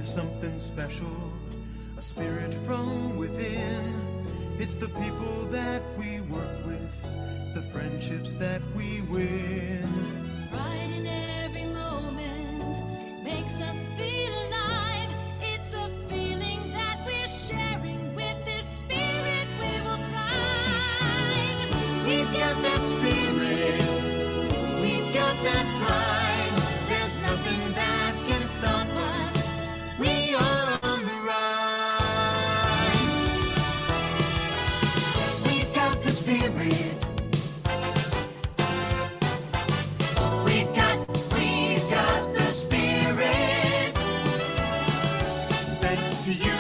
is something special, a spirit from within. It's the people that we work with, the friendships that we win. Pride in every moment makes us feel alive. It's a feeling that we're sharing with this spirit. We will thrive. We've got that spirit, we've got that pride. There's nothing that can stop us. We are on the rise. We've got the spirit. We've got the spirit. Thanks to you,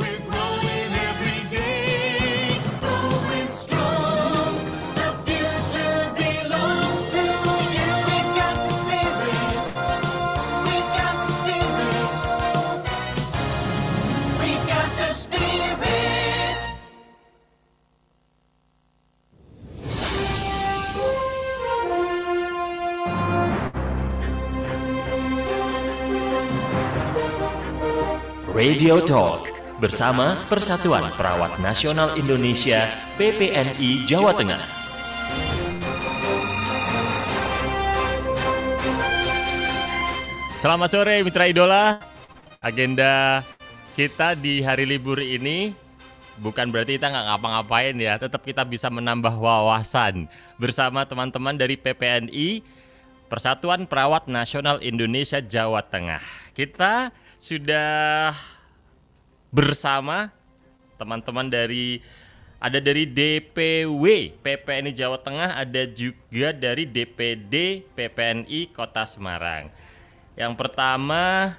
we're growing every day. Growing strong, the future belongs to you. We've got the spirit. We've got the spirit. We've got the spirit. Radio Talk bersama Persatuan Perawat Nasional Indonesia PPNI Jawa Tengah. Selamat sore Mitra Idola. Agenda kita di hari libur ini bukan berarti kita nggak ngapa-ngapain ya. Tetap kita bisa menambah wawasan bersama teman-teman dari PPNI Persatuan Perawat Nasional Indonesia Jawa Tengah. Kita sudah bersama teman-teman dari DPW PPNI Jawa Tengah, ada juga dari DPD PPNI Kota Semarang. Yang pertama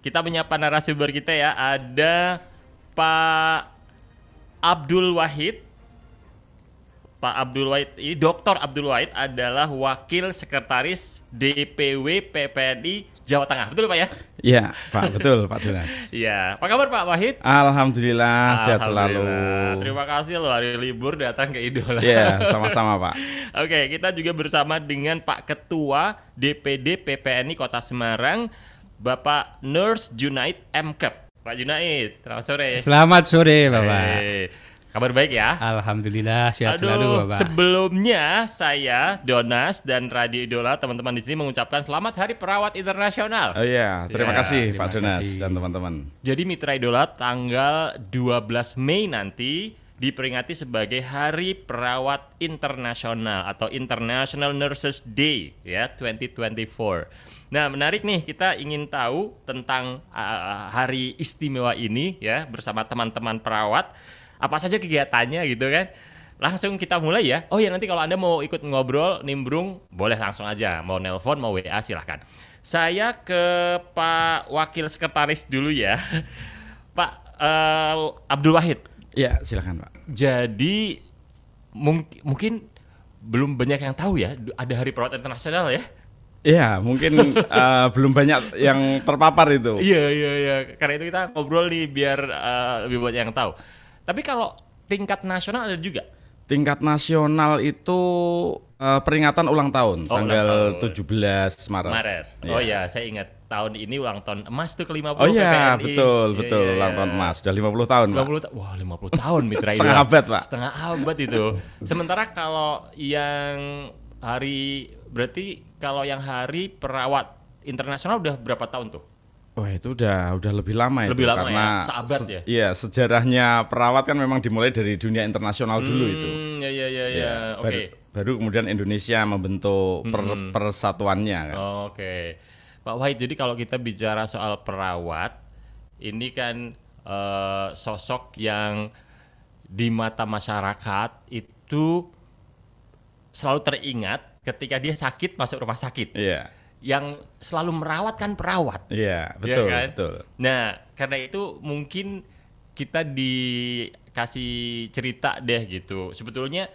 kita menyapa narasumber kita ya, ada Pak Abdul Wahid. Pak Abdul Wahid ini, Dr. Abdul Wahid adalah Wakil Sekretaris DPW PPNI Jawa Tengah. Betul Pak ya? Iya Pak, betul Pak Jonas. Iya, apa kabar Pak Wahid? Alhamdulillah, sehat selalu. Terima kasih loh hari libur datang ke Idola. Iya, sama-sama Pak. Oke, kita juga bersama dengan Pak Ketua DPD PPNI Kota Semarang, Bapak Nurse Junaid M.Kep. Pak Junaid, selamat sore. Selamat sore Bapak. Kabar baik ya? Alhamdulillah sehat selalu Bapak. Sebelumnya saya Donas dan Radio Idola teman-teman di sini mengucapkan selamat Hari Perawat Internasional. Oh iya, terima kasih terima Pak Jonas kasih. dan teman-teman. Jadi Mitra Idola, tanggal 12 Mei nanti diperingati sebagai Hari Perawat Internasional atau International Nurses Day ya 2024. Nah, menarik nih, kita ingin tahu tentang hari istimewa ini ya bersama teman-teman perawat. Apa saja kegiatannya gitu kan. Langsung kita mulai ya. Oh ya, nanti kalau Anda mau ikut ngobrol, nimbrung, boleh langsung aja. Mau nelpon, mau WA, silahkan. Saya ke Pak Wakil Sekretaris dulu ya. Pak Abdul Wahid. Iya, silakan Pak. Jadi mungkin belum banyak yang tahu ya, ada Hari Perawat Internasional ya. Iya, mungkin belum banyak yang terpapar itu. Iya. Karena itu kita ngobrol nih biar lebih banyak yang tahu. Tapi kalau tingkat nasional ada juga? Tingkat nasional itu peringatan ulang tahun, tanggal ulang tahun. 17 Maret. Oh iya, saya ingat tahun ini ulang tahun emas tuh ke-50 Oh iya, PPNI. betul, ulang tahun emas. Sudah 50 tahun, Pak. 50 wah, 50 tahun Mitra Setengah Idola. abad, Pak. Setengah abad itu. Sementara kalau yang hari perawat internasional udah berapa tahun tuh? Wah, itu udah lebih lama itu. Lebih lama karena ya, seabad ya? Iya, sejarahnya perawat kan memang dimulai dari dunia internasional dulu itu. Iya. Oke. Baru kemudian Indonesia membentuk persatuannya kan. Oke. Pak Wahid, jadi kalau kita bicara soal perawat, ini kan sosok yang di mata masyarakat itu selalu teringat ketika dia sakit masuk rumah sakit. Iya. Yang selalu merawat kan perawat. Iya, Ya betul, kan? betul. Nah, karena itu mungkin kita dikasih cerita deh gitu. Sebetulnya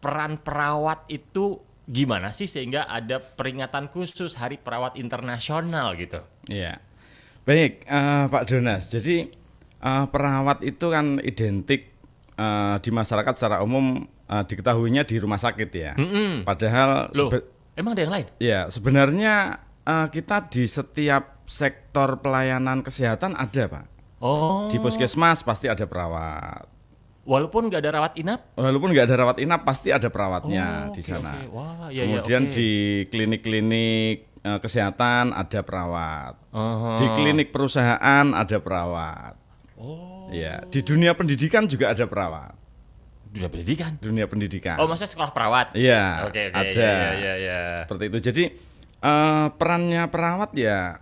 peran perawat itu gimana sih sehingga ada peringatan khusus Hari Perawat Internasional gitu? Iya. Baik, Pak Donas. Jadi perawat itu kan identik di masyarakat secara umum diketahuinya di rumah sakit ya. Padahal Loh, emang ada yang lain? ya sebenarnya kita di setiap sektor pelayanan kesehatan ada, Pak. Oh. Di puskesmas pasti ada perawat. Walaupun nggak ada rawat inap? Walaupun nggak ada rawat inap pasti ada perawatnya di oke, sana. oke. Wah, ya, Kemudian oke. di klinik-klinik kesehatan ada perawat. Aha. Di klinik perusahaan ada perawat. Ya, di dunia pendidikan juga ada perawat. Dunia pendidikan. Dunia pendidikan. Oh, maksudnya sekolah perawat? Iya, Oke, ada. ya. Seperti itu. Jadi perannya perawat ya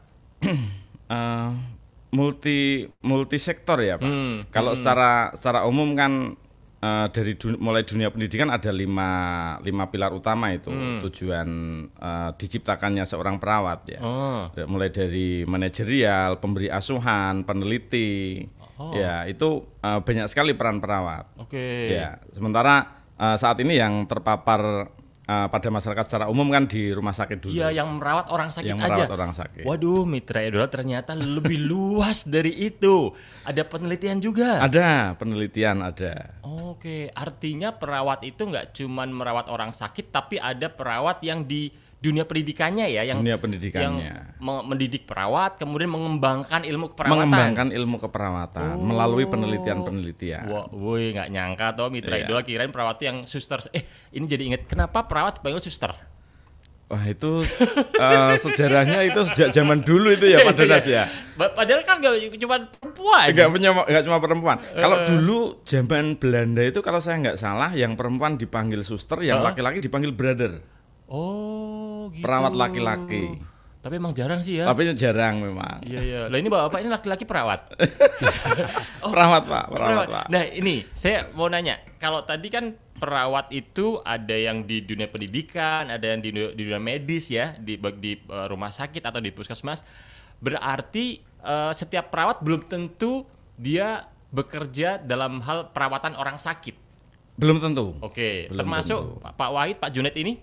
multi sektor ya, Pak. Kalau secara umum kan dari mulai dunia pendidikan ada lima pilar utama itu tujuan diciptakannya seorang perawat ya. Mulai dari manajerial, pemberi asuhan, peneliti. Ya, itu banyak sekali peran perawat. Oke. Ya, sementara saat ini yang terpapar pada masyarakat secara umum kan di rumah sakit dulu. Iya, yang merawat orang sakit Yang aja. merawat orang sakit. Waduh, Mitra Idola ternyata lebih luas dari itu. Ada penelitian juga. Ada penelitian ada. Oke, artinya perawat itu nggak cuman merawat orang sakit, tapi ada perawat yang di dunia pendidikannya ya, yang Dunia pendidikannya. mendidik perawat, kemudian mengembangkan ilmu keperawatan. Mengembangkan ilmu keperawatan melalui penelitian-penelitian. Wah, woi nggak nyangka toh Mitra Iya. Idola kirain perawat itu yang suster. Ini jadi inget kenapa perawat dipanggil suster? Wah, itu sejarahnya itu sejak zaman dulu itu ya Pak Donas ya. Padahal kan nggak cuma perempuan. Enggak cuma perempuan. Kalau dulu zaman Belanda itu kalau saya nggak salah yang perempuan dipanggil suster, yang laki-laki dipanggil brother. Oh, gitu. Perawat laki-laki. Tapi emang jarang sih ya. Tapi jarang memang. Iya. Lah ini bapak ini laki-laki perawat. Perawat, Pak, perawat, Pak. Nah ini saya mau nanya, kalau tadi kan perawat itu ada yang di dunia pendidikan, ada yang di dunia medis ya, di rumah sakit atau di puskesmas. Berarti setiap perawat belum tentu dia bekerja dalam hal perawatan orang sakit. Belum tentu. Oke, Belum termasuk tentu. Pak Wahid, Pak Junaid ini?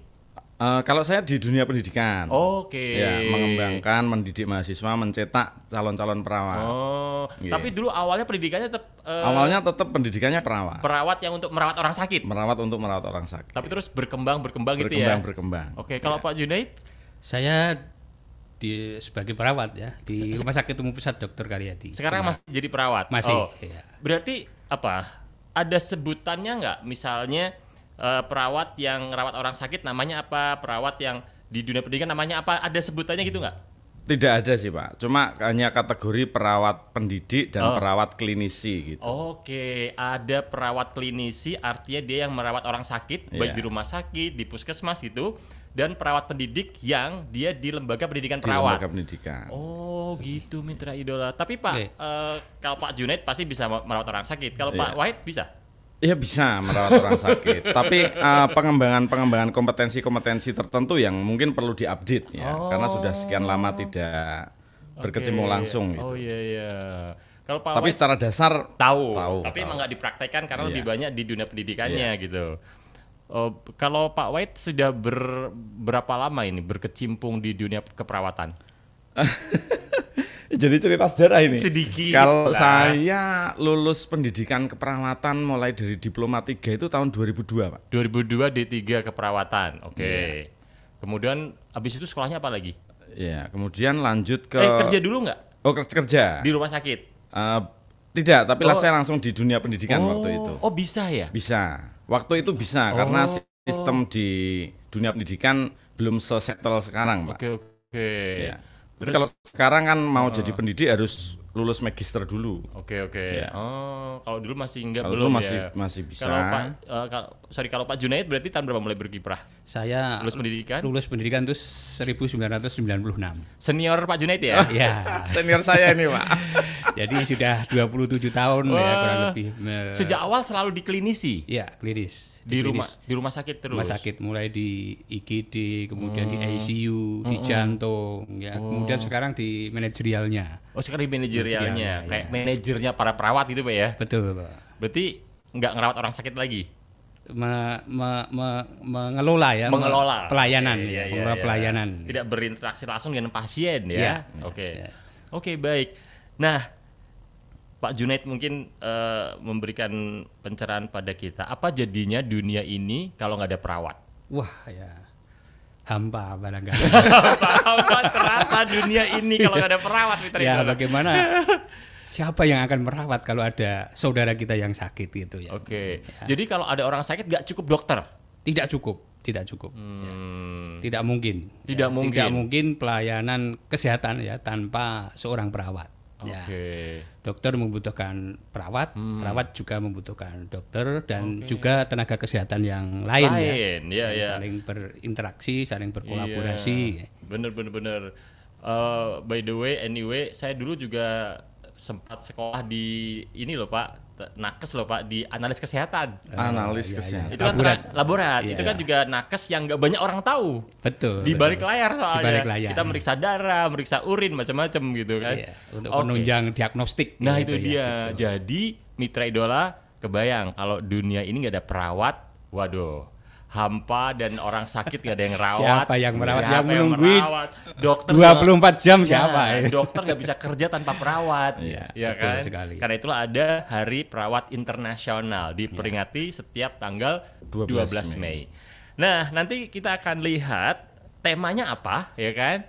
Kalau saya di dunia pendidikan. Oke. Ya, mengembangkan, mendidik mahasiswa, mencetak calon-calon perawat. Oh, Iya. tapi dulu awalnya pendidikannya tetap Awalnya tetap pendidikannya perawat. perawat yang untuk merawat orang sakit. Merawat untuk merawat orang sakit. Tapi terus berkembang gitu ya. Berkembang. Oke, kalau Pak Junaid? Saya sebagai perawat ya di Rumah Sakit Umum Pusat Dr. Karyadi. Sekarang masih jadi perawat. Masih. Oh, Iya. berarti apa? Ada sebutannya nggak? Misalnya perawat yang rawat orang sakit namanya apa? Perawat yang di dunia pendidikan namanya apa? Ada sebutannya gitu nggak? Tidak ada sih, Pak. Cuma hanya kategori perawat pendidik dan perawat klinisi gitu. Oke, ada perawat klinisi, artinya dia yang merawat orang sakit, baik Iya. di rumah sakit, di puskesmas gitu, dan perawat pendidik yang dia di lembaga pendidikan Di perawat. lembaga pendidikan. Oh gitu Mitra Idola. Tapi Pak, Oke. kalau Pak Junaid pasti bisa merawat orang sakit. Kalau Iya. Pak Wahid bisa? Iya bisa merawat orang sakit. Tapi pengembangan kompetensi tertentu yang mungkin perlu diupdate ya, karena sudah sekian lama tidak berkecimpung Oke. langsung gitu. Oh iya. Kalau Pak Tapi Wahid secara dasar tahu, tahu. tapi emang nggak dipraktekkan karena Iya. lebih banyak di dunia pendidikannya gitu. Oh, kalau Pak Wahid sudah berapa lama ini berkecimpung di dunia keperawatan? Jadi cerita sejarah ini. Sedikit Kalau lah. saya lulus pendidikan keperawatan mulai dari diploma 3 itu tahun 2002, Pak. 2002 D3 keperawatan. Oke. Iya. Kemudian habis itu sekolahnya apa lagi? Ya, kemudian lanjut ke Kerja dulu nggak Oh, kerja. di rumah sakit? Tidak, tapi Oh. saya langsung di dunia pendidikan waktu itu. Oh bisa ya? Bisa. Waktu itu bisa karena sistem di dunia pendidikan belum sesettle sekarang, Pak. Oke. Ya. Tapi kalau sekarang kan mau jadi pendidik harus lulus magister dulu. Oke. Ya. Oh, kalau dulu masih enggak Kalau belum dulu ya. masih bisa. Kalau Pak kalau Pak Junaid berarti tahun berapa mulai berkiprah? Saya Lulus pendidikan? lulus pendidikan itu 1996. Senior Pak Junaid ya? Ya. Senior saya ini, Pak. Jadi sudah 27 tahun ya Wah. kurang lebih. Sejak awal selalu di klinisi. Ya, klinis. Di Klinis. rumah sakit terus. Rumah sakit mulai di IGD, kemudian di ICU, di jantung, ya. Kemudian sekarang di manajerialnya. Oh, sekarang di manajerialnya. Manajerialnya, Kayak ya. manajernya para perawat gitu, Pak ya. Betul, Pak. Berarti nggak ngerawat orang sakit lagi. Mengelola ya, Mengelola pelayanan Oke, ya, iya, mengelola iya. pelayanan. Tidak berinteraksi langsung dengan pasien ya. Iya. Oke. Iya. Oke, baik. Nah, Pak Junaid mungkin memberikan pencerahan pada kita. Apa jadinya dunia ini kalau nggak ada perawat? Wah, ya. hampa barangkali. Apa terasa dunia ini kalau nggak ada perawat, Mitra Ya Idola? bagaimana siapa yang akan merawat kalau ada saudara kita yang sakit gitu ya. Oke. Jadi kalau ada orang sakit nggak cukup dokter? Tidak cukup. Ya. Tidak mungkin. Tidak mungkin. Tidak mungkin pelayanan kesehatan ya tanpa seorang perawat. Ya. Oke. Dokter membutuhkan perawat, perawat juga membutuhkan dokter dan juga tenaga kesehatan yang lain ya. Yang saling berinteraksi, saling berkolaborasi. Iya. Bener. By the way, anyway, saya dulu juga sempat sekolah di ini loh Pak, nakes loh Pak, di analis kesehatan. Analis Iya, kesehatan. Itu kan laborat. Itu kan juga nakes yang nggak banyak orang tahu. Betul. Di balik layar soalnya. Di balik layar. Kita meriksa darah, meriksa urin, macam-macam gitu kan. Iya, untuk Oke. penunjang diagnostik. Nah gitu itu dia. ya, betul. Jadi Mitra Idola kebayang kalau dunia ini nggak ada perawat, waduh, hampa dan orang sakit nggak ada yang rawat. Siapa yang merawat? Siapa Yang menungguin merawat? Dokter 24 jam Nah, siapa? dokter nggak bisa kerja tanpa perawat. Iya, Ya betul kan? sekali. Karena itulah ada Hari Perawat Internasional diperingati setiap tanggal 12 Mei. Nah, nanti kita akan lihat temanya apa, ya kan?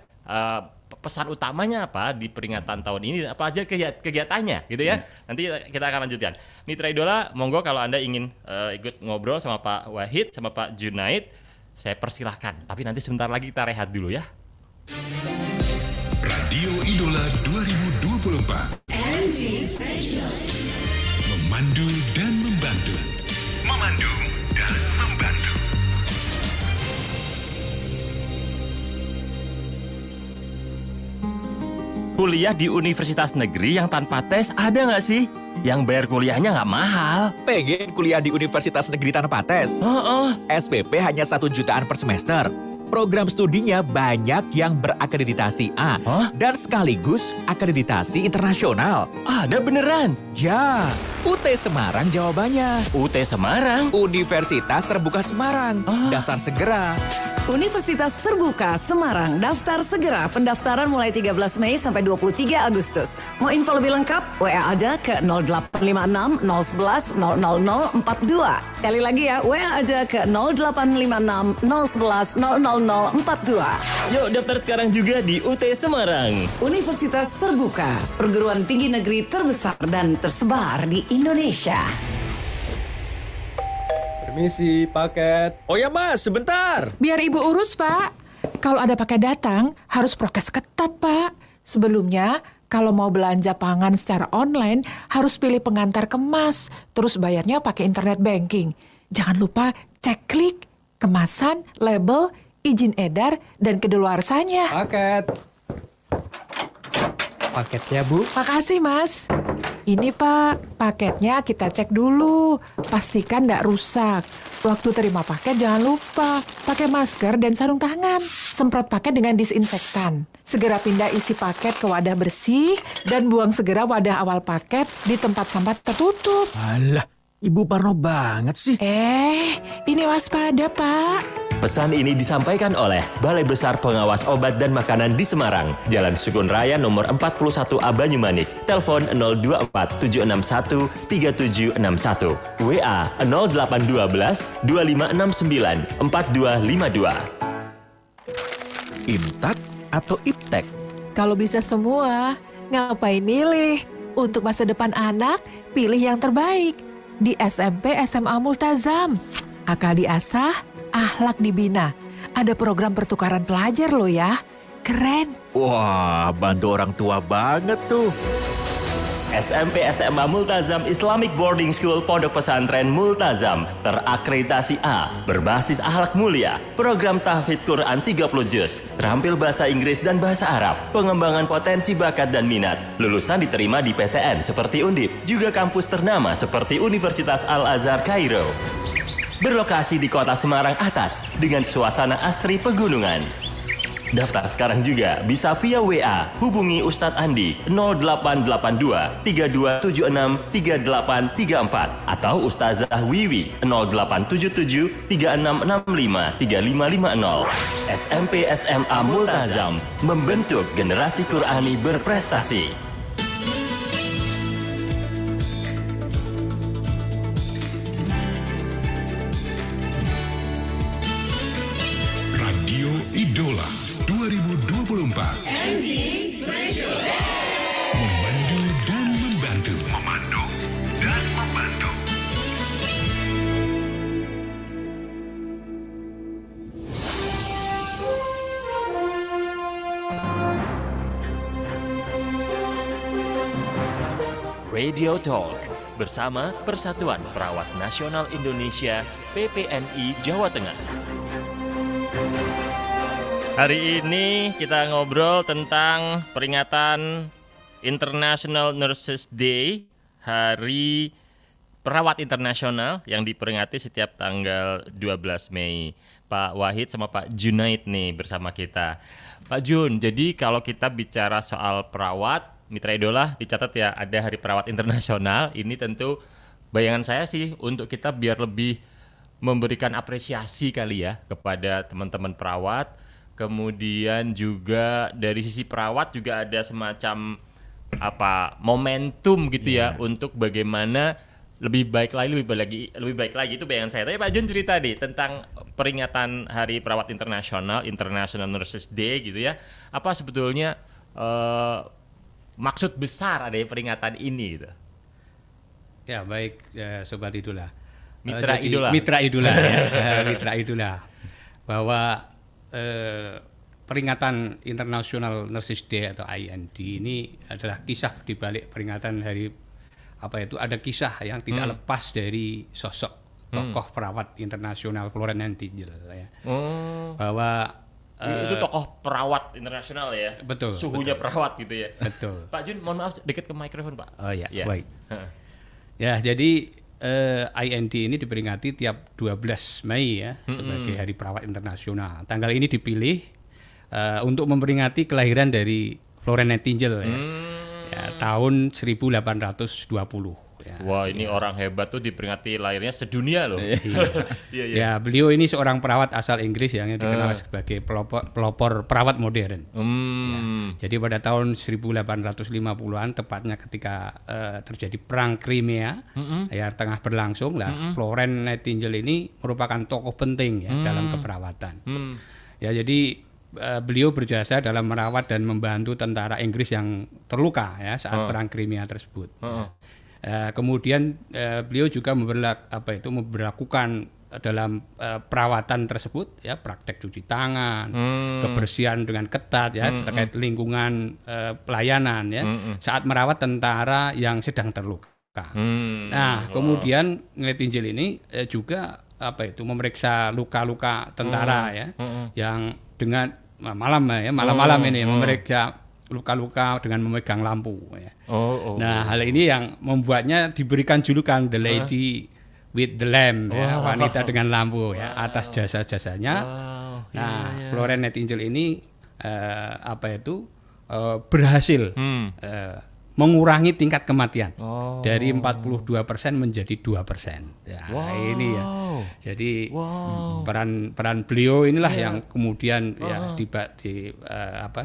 Pesan utamanya apa di peringatan tahun ini, apa aja kegiatannya gitu ya. Nanti kita akan lanjutkan. Mitra Idola, monggo kalau Anda ingin ikut ngobrol sama Pak Wahid, sama Pak Junaid, saya persilahkan. Tapi nanti sebentar lagi kita rehat dulu ya. Radio Idola 2024. Memandu dan membantu. Memandu dan membantu. Kuliah di universitas negeri yang tanpa tes ada nggak sih? Yang bayar kuliahnya nggak mahal. Pengen kuliah di universitas negeri tanpa tes? SPP hanya 1 jutaan per semester. Program studinya banyak yang berakreditasi A dan sekaligus akreditasi internasional. Ada beneran? Ya, UT Semarang jawabannya. UT Semarang? Universitas Terbuka Semarang. Daftar segera. Universitas Terbuka Semarang, daftar segera. Pendaftaran mulai 13 Mei sampai 23 Agustus. Mau info lebih lengkap? WA aja ke 0856 011 00042. Sekali lagi ya, WA aja ke 0856 011 00042. Yuk daftar sekarang juga di UT Semarang. Universitas Terbuka, perguruan tinggi negeri terbesar dan tersebar di Indonesia. Permisi, paket. Oh ya mas, sebentar. Biar ibu urus, Pak. Kalau ada paket datang, harus prokes ketat, Pak. Sebelumnya, kalau mau belanja pangan secara online, harus pilih pengantar kemas, terus bayarnya pakai internet banking. Jangan lupa cek klik, kemasan, label, izin edar, dan kedaluarsanya. Paket. Paketnya, Bu. Makasih, Mas. Ini, Pak, paketnya kita cek dulu. Pastikan nggak rusak. Waktu terima paket jangan lupa pakai masker dan sarung tangan. Semprot paket dengan disinfektan. Segera pindah isi paket ke wadah bersih dan buang segera wadah awal paket di tempat sampah tertutup. Alah, Ibu Parno banget sih. Ini waspada, Pak. Pesan ini disampaikan oleh Balai Besar Pengawas Obat dan Makanan di Semarang, Jalan Sukun Raya nomor 41A Banyumanik, telepon 024 761 3761, WA 0812 2569 4252. Intak atau Iptek? Kalau bisa semua, ngapain milih? Untuk masa depan anak, pilih yang terbaik. Di SMP SMA Multazam. Akal diasah, akhlak dibina. Ada program pertukaran pelajar loh ya. Keren. Wah, bantu orang tua banget tuh. SMP SMA Multazam Islamic Boarding School Pondok Pesantren Multazam terakreditasi A, berbasis akhlak mulia, program tahfidz Quran 30 juz, terampil bahasa Inggris dan bahasa Arab, pengembangan potensi bakat dan minat. Lulusan diterima di PTN seperti Undip, juga kampus ternama seperti Universitas Al-Azhar Kairo. Berlokasi di kota Semarang Atas dengan suasana asri pegunungan. Daftar sekarang juga bisa via WA. Hubungi Ustadz Andi 0882 3276 3834 atau Ustazah Wiwi 0877 3665 3550. SMP SMA Multazam membentuk generasi Qurani berprestasi. Radio Memandu dan membantu. Memandu dan membantu. Radio Talk bersama Persatuan Perawat Nasional Indonesia PPNI Jawa Tengah. Hari ini kita ngobrol tentang peringatan International Nurses Day, Hari Perawat Internasional yang diperingati setiap tanggal 12 Mei. Pak Wahid sama Pak Junaid nih bersama kita. Pak Jun, jadi kalau kita bicara soal perawat, Mitra Idola dicatat ya ada Hari Perawat Internasional. Ini tentu bayangan saya sih untuk kita biar lebih memberikan apresiasi kali ya kepada teman-teman perawat. Kemudian juga dari sisi perawat juga ada semacam momentum gitu ya untuk bagaimana lebih baik lagi itu bayangan saya. Tapi Pak Jun cerita deh tentang peringatan Hari Perawat Internasional, International Nurses Day gitu ya. Apa sebetulnya maksud besar ada peringatan ini gitu? Ya baik, Sobat Idola. Mitra Idola. Mitra Idola ya. Mitra Idola. Bahwa peringatan International Nurses Day atau IND ini adalah kisah di balik peringatan hari ada kisah yang tidak lepas dari sosok tokoh perawat internasional Florence Nightingale ya. Bahwa itu tokoh perawat internasional ya. Betul. Suhunya betul. perawat gitu ya. Betul. Pak Jun, mohon maaf dekat ke mikrofon, Pak. Oh ya, baik. Ya, jadi IND ini diperingati tiap 12 Mei ya sebagai Hari Perawat Internasional. Tanggal ini dipilih untuk memperingati kelahiran dari Florence Nightingale ya, tahun 1820. Ya, wah, ini orang hebat tuh diperingati lahirnya sedunia loh. Ya, beliau ini seorang perawat asal Inggris yang dikenal sebagai pelopor perawat modern. Ya, jadi pada tahun 1850-an tepatnya ketika terjadi perang Crimea ya tengah berlangsung lah, Florence Nightingale ini merupakan tokoh penting ya dalam keperawatan. Ya, jadi beliau berjasa dalam merawat dan membantu tentara Inggris yang terluka ya saat perang Crimea tersebut. Kemudian beliau juga memberlakukan dalam perawatan tersebut ya praktek cuci tangan, kebersihan dengan ketat ya terkait lingkungan pelayanan ya saat merawat tentara yang sedang terluka. Nah, kemudian Nightingale ini juga memeriksa luka-luka tentara ya yang dengan malam-malam ini memeriksa luka-luka dengan memegang lampu ya. Nah, hal ini yang membuatnya diberikan julukan The Lady with the Lamp ya, wanita dengan lampu ya, atas jasa-jasanya. Florence Nightingale ini berhasil mengurangi tingkat kematian dari 42% menjadi 2%. Ya, ini ya. Jadi peran beliau inilah yang kemudian ya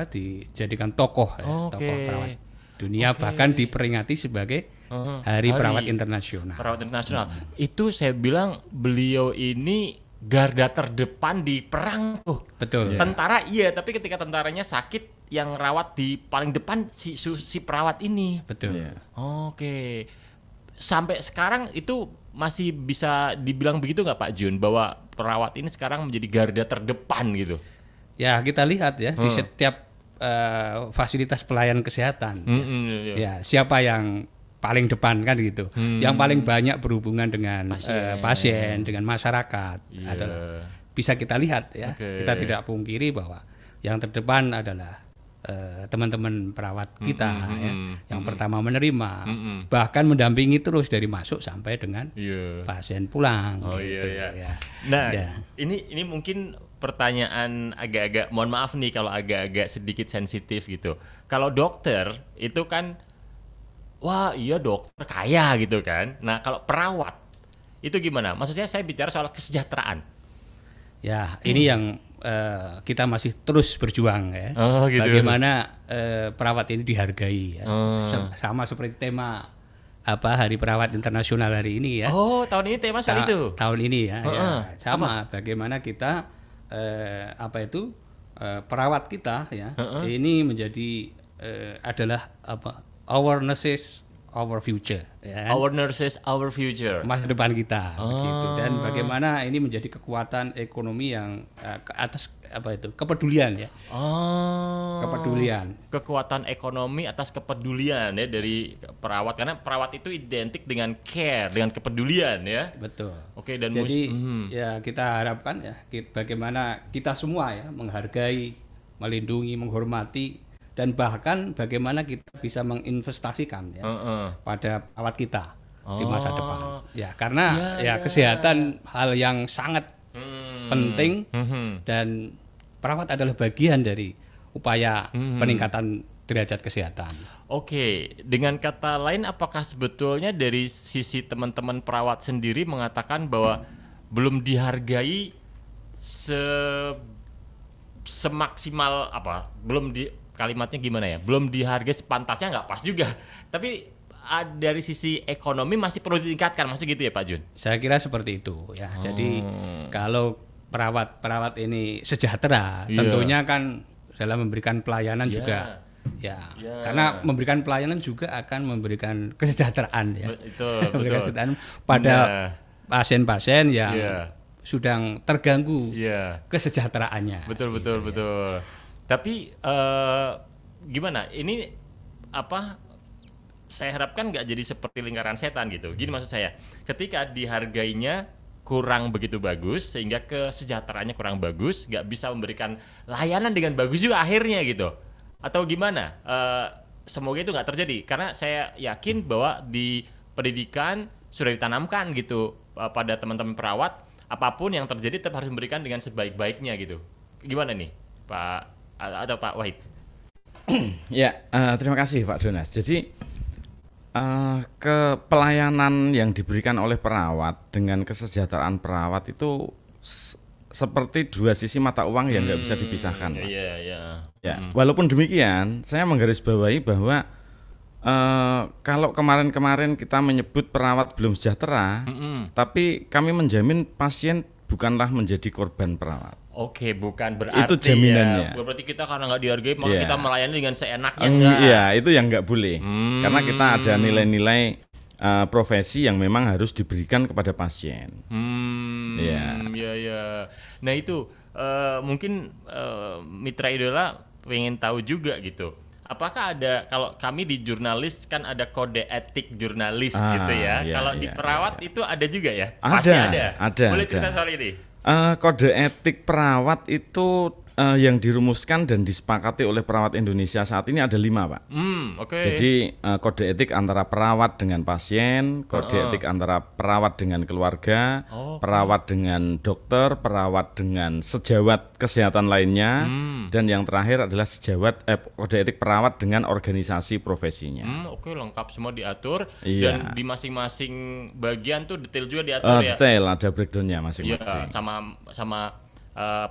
dijadikan tokoh perawat dunia bahkan diperingati sebagai Hari Perawat Internasional. Perawat Internasional. Itu saya bilang beliau ini garda terdepan di perang tuh. Betul. Tentara iya, tapi ketika tentaranya sakit yang rawat di paling depan si perawat ini. Betul. Oke. Sampai sekarang itu masih bisa dibilang begitu nggak Pak Jun bahwa perawat ini sekarang menjadi garda terdepan gitu? Ya, kita lihat ya di setiap fasilitas pelayanan kesehatan. Ya, siapa yang paling depan kan gitu. Yang paling banyak berhubungan dengan pasien dengan masyarakat adalah bisa kita lihat ya. Kita tidak pungkiri bahwa yang terdepan adalah teman-teman perawat kita ya, yang pertama menerima, bahkan mendampingi terus dari masuk sampai dengan pasien pulang. Ya. Nah, ini mungkin pertanyaan agak-agak, mohon maaf nih kalau agak-agak sedikit sensitif gitu. Kalau dokter itu kan, wah iya dokter kaya gitu kan. Nah kalau perawat itu gimana? Maksudnya saya bicara soal kesejahteraan. Ya, ini yang kita masih terus berjuang ya. Gitu. Bagaimana perawat ini dihargai ya. Sama seperti tema Hari Perawat Internasional hari ini ya. Oh, tahun ini tema soal itu. Tahun ini ya. Sama bagaimana kita perawat kita ya, ini menjadi adalah our nurses, our future. Ya. Our nurses, our future. Masa depan kita, begitu. Dan bagaimana ini menjadi kekuatan ekonomi yang ke atas kepedulian ya. Kepedulian. Kekuatan ekonomi atas kepedulian ya dari perawat, karena perawat itu identik dengan care, dengan kepedulian ya. Betul. Oke, dan jadi ya kita harapkan ya bagaimana kita semua ya menghargai, melindungi, menghormati, dan bahkan bagaimana kita bisa menginvestasikan ya pada perawat kita di masa depan. Ya, karena kesehatan hal yang sangat penting dan perawat adalah bagian dari upaya peningkatan derajat kesehatan. Oke, dengan kata lain, apakah sebetulnya dari sisi teman-teman perawat sendiri mengatakan bahwa belum dihargai semaksimal kalimatnya gimana ya? Belum dihargai sepantasnya, nggak pas juga. Tapi dari sisi ekonomi masih perlu ditingkatkan, maksudnya gitu ya Pak Jun? Saya kira seperti itu ya. Jadi kalau perawat ini sejahtera, tentunya kan dalam memberikan pelayanan juga karena memberikan pelayanan juga akan memberikan kesejahteraan ya. Betul. Kesejahteraan pada pasien-pasien yang sedang terganggu kesejahteraannya. Betul. Tapi gimana? Ini saya harapkan nggak jadi seperti lingkaran setan gitu. Gini maksud saya, ketika dihargainya kurang begitu bagus sehingga kesejahteraannya kurang bagus, nggak bisa memberikan layanan dengan bagus juga akhirnya gitu. Atau gimana? Semoga itu nggak terjadi, karena saya yakin bahwa di pendidikan sudah ditanamkan gitu pada teman-teman perawat, apapun yang terjadi tetap harus memberikan dengan sebaik-baiknya gitu. Gimana nih Pak atau Pak Wahid? Ya, terima kasih Pak Donas. Jadi pelayanan yang diberikan oleh perawat dengan kesejahteraan perawat itu seperti dua sisi mata uang yang nggak bisa dipisahkan. Ya, walaupun demikian, saya menggarisbawahi bahwa kalau kemarin-kemarin kita menyebut perawat belum sejahtera, tapi kami menjamin pasien bukanlah menjadi korban perawat. Oke, bukan berarti itu jaminannya. Berarti kita karena nggak dihargai maka kita melayani dengan seenaknya. Iya, itu yang nggak boleh. Karena kita ada nilai-nilai profesi yang memang harus diberikan kepada pasien. Iya. Nah itu mungkin Mitra Idola pengen tahu juga gitu. Apakah ada, kalau kami di jurnalis kan ada kode etik jurnalis gitu ya. Kalau di perawat itu ada juga ya? Pasti ada. Boleh cerita soal ini? Kode etik perawat itu yang dirumuskan dan disepakati oleh perawat Indonesia saat ini ada 5, Pak. Jadi kode etik antara perawat dengan pasien, kode etik antara perawat dengan keluarga, perawat dengan dokter, perawat dengan sejawat kesehatan lainnya, dan yang terakhir adalah kode etik perawat dengan organisasi profesinya. Oke, lengkap semua diatur dan di masing-masing bagian tuh detail juga diatur ya. Detail, ada breakdownnya masing-masing. Ya, sama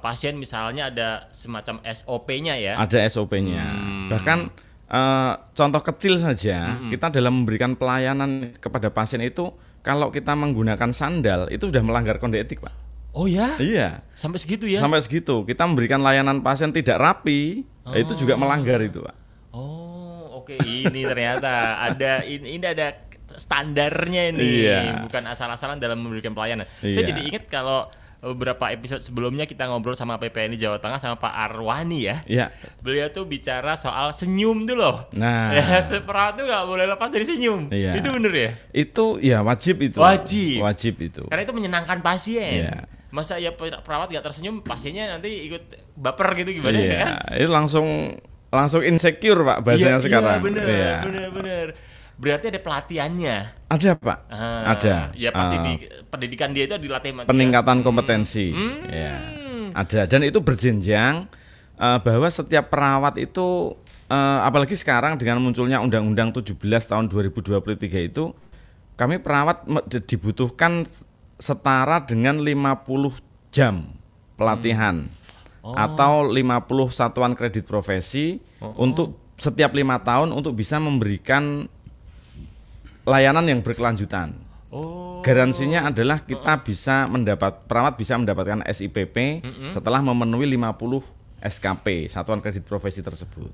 pasien misalnya ada semacam SOP-nya ya. Ada SOP-nya. Bahkan contoh kecil saja, kita dalam memberikan pelayanan kepada pasien itu, kalau kita menggunakan sandal itu sudah melanggar kode etik, Pak. Oh ya? Iya. Sampai segitu ya? Sampai segitu. Kita memberikan layanan pasien tidak rapi, itu juga melanggar itu, Pak. Oke. Ini ternyata ada ini ada standarnya ini, bukan asal-asalan dalam memberikan pelayanan. Saya jadi ingat kalau beberapa episode sebelumnya kita ngobrol sama PPNI Jawa Tengah sama Pak Arwani ya. Beliau tuh bicara soal senyum tuh loh. Nah, perawat tuh nggak boleh lepas dari senyum. Itu bener ya? Itu ya wajib itu. Wajib itu. Karena itu menyenangkan pasien. Masa ya perawat nggak tersenyum, pasiennya nanti ikut baper gitu gimana ya kan? Itu langsung insecure, Pak, bahasanya sekarang. Bener. Berarti ada pelatihannya. Ada, Pak. Ada. Ya pasti di pendidikan dia itu dilatih peningkatan kompetensi. Ya. Ada, dan itu berjenjang bahwa setiap perawat itu apalagi sekarang dengan munculnya Undang-Undang 17 tahun 2023 itu, kami perawat dibutuhkan setara dengan 50 jam pelatihan atau 50 satuan kredit profesi untuk setiap 5 tahun untuk bisa memberikan layanan yang berkelanjutan. Garansinya adalah kita perawat bisa mendapatkan SIPP setelah memenuhi 50 SKP, Satuan Kredit Profesi tersebut.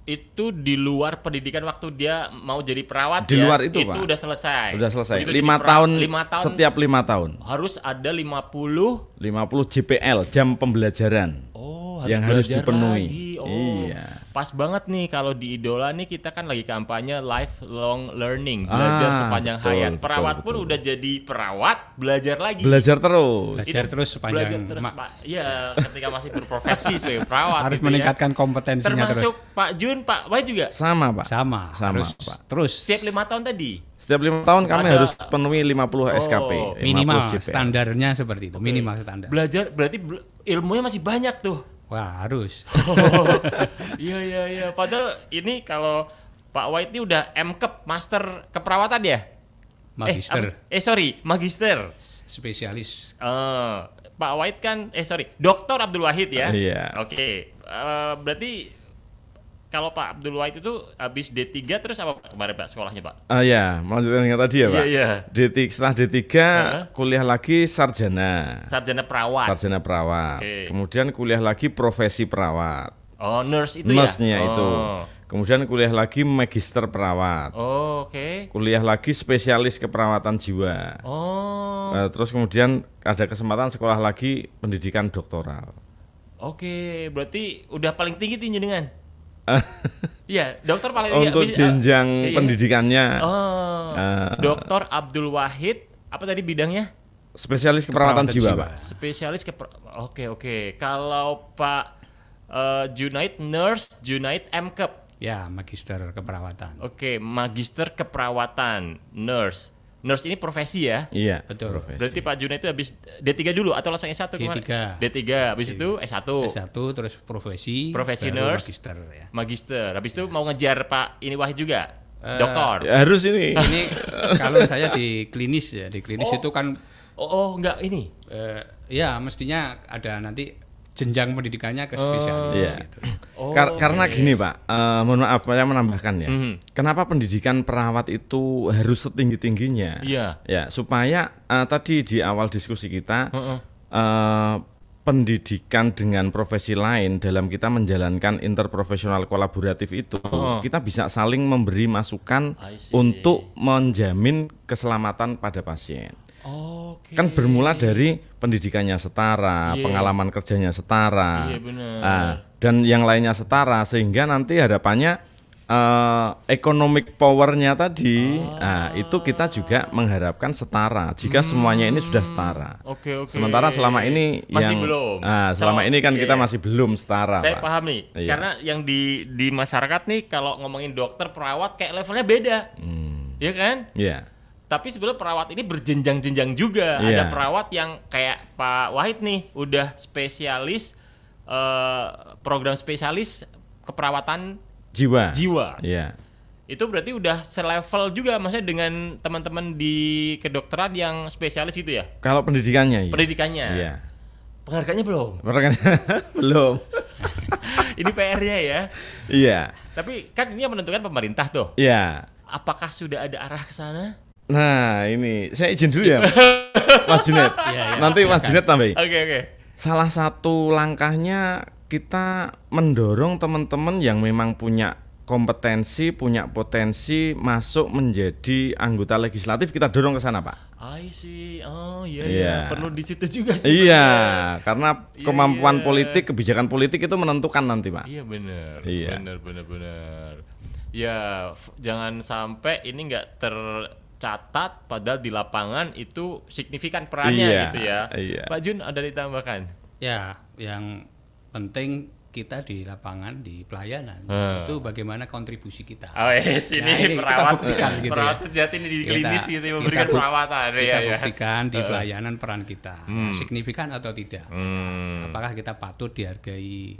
Itu di luar pendidikan waktu dia mau jadi perawat Di ya? luar itu, Pak. udah selesai. Udah selesai. Begitu 5 jadi tahun, 5 tahun setiap 5 tahun. harus ada 50 JPL, jam pembelajaran. Oh, yang harus belajar dipenuhi. lagi. Oh, Iya. pas banget nih kalau di Idola nih kita kan lagi kampanye lifelong learning, belajar sepanjang betul, hayat. betul, Perawat pun betul. udah jadi perawat, belajar lagi. Belajar terus. Belajar terus sepanjang belajar terus, Pak. Ya, ketika masih berprofesi sebagai perawat harus gitu meningkatkan ya. kompetensinya Termasuk terus. Pak Jun, Pak Wai juga. Sama, Pak. Sama, Sama, harus Pak. terus Setiap 5 tahun tadi. Setiap 5 tahun kami Ada- harus penuhi 50 SKP, 50 minimal JPL. standarnya seperti itu, minimal standar. Belajar berarti ilmunya masih banyak tuh. Wah, harus. Iya. Padahal ini kalau Pak White ini udah MKep, Master Keperawatan ya? Magister, Magister. spesialis. Pak White kan, Dr. Abdul Wahid ya? Iya. Oke, berarti kalau Pak Abdul Wahid itu habis D3 terus apa kemarin Pak sekolahnya Pak? Ya, melanjutkan yang tadi ya, Pak. Iya. Setelah D3 kuliah lagi sarjana. Sarjana perawat. Sarjana perawat. Oke. Kemudian kuliah lagi profesi perawat. Oh, nurse itu Nurse-nya ya? itu. Kemudian kuliah lagi magister perawat. Oh, oke. Kuliah lagi spesialis keperawatan jiwa. Oh, Terus kemudian ada kesempatan sekolah lagi pendidikan doktoral. oke. Berarti udah paling tinggi jenengan? Iya, dokter paling Untuk jenjang iya. pendidikannya Oh, Dr. Abdul Wahid, apa tadi bidangnya? spesialis keperawatan jiwa, Pak. Spesialis Oke. Kalau Pak Junaid nurse, Junaid MKep. Ya, magister keperawatan. Oke, magister keperawatan, nurse. Nurse ini profesi ya? Iya, Betul. profesi. Berarti Pak Junaid itu habis D3 dulu atau langsung S1 kemarin? D3. D3, habis itu S1. S1 terus profesi baru Nurse, magister ya. magister. Habis itu mau ngejar Pak ini Wahid juga, doktor. Ya, harus ini. Ini kalau saya di klinis ya, di klinis itu kan Enggak ini. ya mestinya ada nanti jenjang pendidikannya ke spesialis Iya. gitu. Karena gini, Pak, mohon maaf saya menambahkan ya. Kenapa pendidikan perawat itu harus setinggi-tingginya? Iya. Ya, supaya tadi di awal diskusi kita pendidikan dengan profesi lain dalam kita menjalankan interprofesional kolaboratif itu kita bisa saling memberi masukan I see. untuk menjamin keselamatan pada pasien. Oke. Kan bermula dari pendidikannya setara, Iya. pengalaman kerjanya setara, Iya, benar. dan yang lainnya setara, sehingga nanti harapannya economic powernya tadi, itu kita juga mengharapkan setara. Jika semuanya ini sudah setara. Oke. Sementara selama ini Masih yang belum. selama ini kan Iya, kita iya. masih belum setara, Saya Pak. paham nih, Iya. karena yang di masyarakat nih kalau ngomongin dokter perawat kayak levelnya beda, ya kan? Iya. Tapi sebenarnya perawat ini berjenjang-jenjang juga. Iya. Ada perawat yang kayak Pak Wahid nih, udah spesialis program spesialis keperawatan Jiwa. jiwa. Iya. Itu berarti udah selevel juga, maksudnya dengan teman-teman di kedokteran yang spesialis gitu ya? Kalau pendidikannya, iya. Pendidikannya. Iya. Penghargaannya belum. Belum. Ini PR-nya ya. Iya. Tapi kan ini yang menentukan pemerintah tuh. Iya. Apakah sudah ada arah ke sana? Nah, ini saya izin dulu ya, Mas Junet. Iya, Nanti Mas Junet tambahin. Oke. Salah satu langkahnya kita mendorong teman-teman yang memang punya kompetensi, punya potensi masuk menjadi anggota legislatif, kita dorong ke sana, Pak. I see. Oh iya. Iya. Perlu di situ juga sih. Iya, bener. karena Iya, kemampuan iya. politik, kebijakan politik itu menentukan nanti, Pak. Iya benar. Iya. Benar. Ya, jangan sampai ini nggak tercatat padahal di lapangan itu signifikan perannya Iya, gitu ya. iya. Pak Jun ada ditambahkan? Ya, yang penting kita di lapangan di pelayanan itu bagaimana kontribusi kita. Oh yes, Nah, ini kita perawat buktikan gitu perawat ya. sejati ini di klinis gitu Kita memberikan perawatan. kita Iya, iya. buktikan di pelayanan peran kita signifikan atau tidak. Apakah kita patut dihargai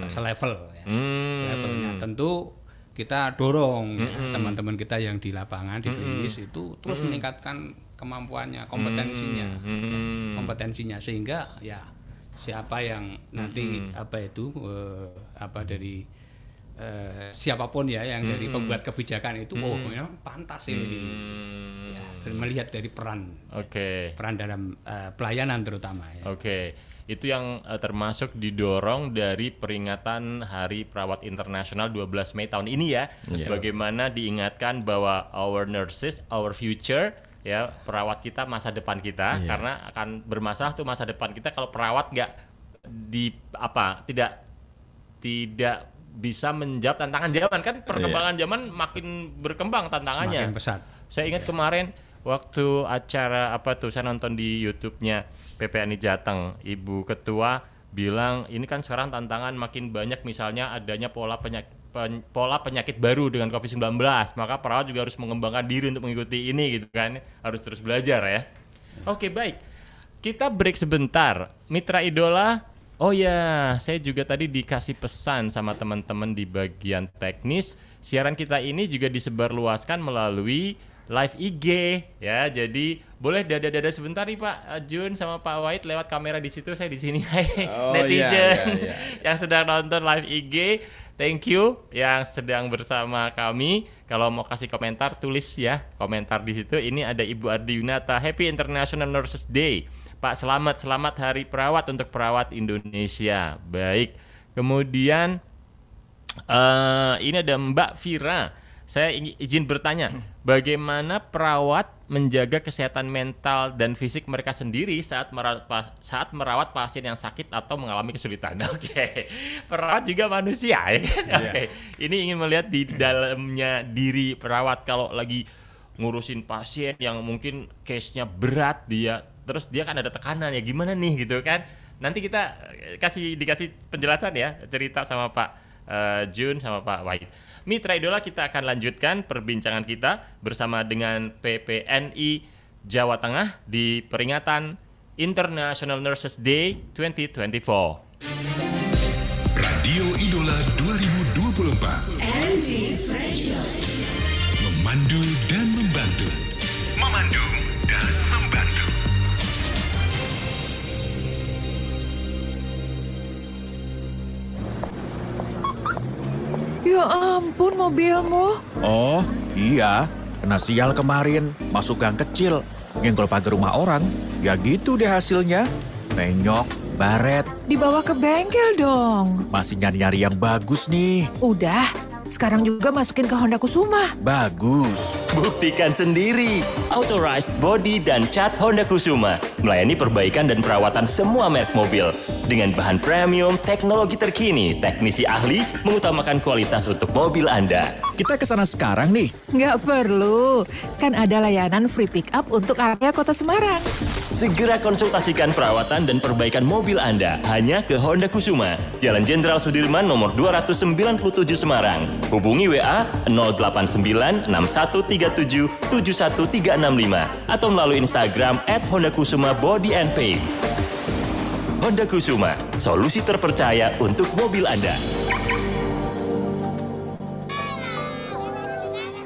selevel ya. Selevelnya tentu kita dorong ya, teman-teman kita yang di lapangan di klinis itu terus meningkatkan kemampuannya, kompetensinya sehingga ya siapa yang nanti dari siapapun ya yang dari pembuat kebijakan itu memang pantas ini ya, dan melihat dari peran Oke. dalam pelayanan terutama ya. Oke. Itu yang termasuk didorong dari peringatan Hari Perawat Internasional 12 Mei tahun ini ya. Bagaimana diingatkan bahwa our nurses, our future, ya, perawat kita masa depan kita, karena akan bermasalah tuh masa depan kita kalau perawat nggak tidak bisa menjawab tantangan zaman, kan perkembangan zaman makin berkembang tantangannya. Semakin pesat. Saya ingat kemarin waktu acara saya nonton di YouTube-nya PPNI Jateng, Ibu Ketua bilang ini kan sekarang tantangan makin banyak, misalnya adanya pola penyakit baru dengan COVID-19, maka perawat juga harus mengembangkan diri untuk mengikuti ini gitu kan, harus terus belajar ya. Oke, baik, kita break sebentar. Mitra Idola, oh ya, saya juga tadi dikasih pesan sama teman-teman di bagian teknis, siaran kita ini juga disebarluaskan melalui live IG ya, jadi boleh dada-dada sebentar nih Pak Jun sama Pak Wahid lewat kamera di situ, saya di sini. Netizen yang sedang nonton live IG, thank you yang sedang bersama kami. Kalau mau kasih komentar tulis ya komentar di situ. Ini ada Ibu Ardi Yunata, Happy International Nurses Day. Pak, selamat Hari Perawat untuk perawat Indonesia. Baik, kemudian ini ada Mbak Vira. Saya izin bertanya, bagaimana perawat menjaga kesehatan mental dan fisik mereka sendiri saat merawat pasien yang sakit atau mengalami kesulitan? Oke. Perawat juga manusia ya kan? Oke. Ini ingin melihat di dalamnya diri perawat kalau lagi ngurusin pasien yang mungkin case-nya berat, terus dia kan ada tekanan ya, gimana nih gitu kan? Nanti kita dikasih penjelasan ya, cerita sama Pak Jun sama Pak Wahid. Mitra Idola, kita akan lanjutkan perbincangan kita bersama dengan PPNI Jawa Tengah di peringatan International Nurses Day 2024. Radio Idola 2024. Andy Frasier. Memandu dan membantu. Memandu dan membantu. Ya ampun, mobilmu. Oh, iya. Kena sial kemarin, masuk gang kecil. Nyenggol pagar rumah orang. Ya gitu deh hasilnya. Penyok, baret. Dibawa ke bengkel dong. Masih nyari-nyari yang bagus nih. Udah, sekarang juga masukin ke Honda Kusuma. Bagus. Buktikan sendiri. Authorized Body dan Cat Honda Kusuma melayani perbaikan dan perawatan semua merek mobil. Dengan bahan premium, teknologi terkini, teknisi ahli mengutamakan kualitas untuk mobil Anda. Kita kesana sekarang nih. Nggak perlu, kan ada layanan free pick up untuk area Kota Semarang. Segera konsultasikan perawatan dan perbaikan mobil Anda hanya ke Honda Kusuma, Jalan Jenderal Sudirman nomor 297 Semarang. Hubungi WA 089 6137 71365 atau melalui Instagram @hondakusuma_body&paint. Honda Kusuma, solusi terpercaya untuk mobil Anda.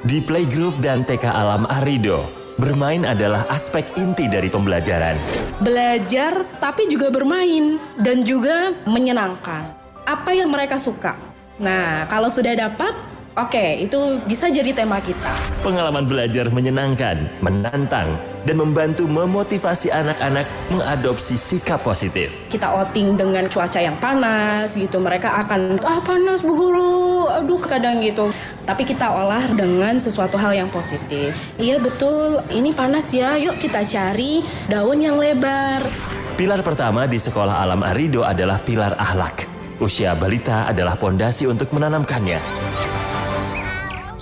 Di Playgroup dan TK Alam Arido, bermain adalah aspek inti dari pembelajaran. Belajar tapi juga bermain dan juga menyenangkan. Apa yang mereka suka. Nah, kalau sudah dapat, oke, itu bisa jadi tema kita. Pengalaman belajar menyenangkan, menantang, dan membantu memotivasi anak-anak mengadopsi sikap positif. Kita outing dengan cuaca yang panas gitu, mereka akan, panas Bu Guru, aduh kadang gitu. Tapi kita olah dengan sesuatu hal yang positif. Iya betul, ini panas ya, yuk kita cari daun yang lebar. Pilar pertama di Sekolah Alam Arido adalah pilar akhlak. Usia balita adalah pondasi untuk menanamkannya.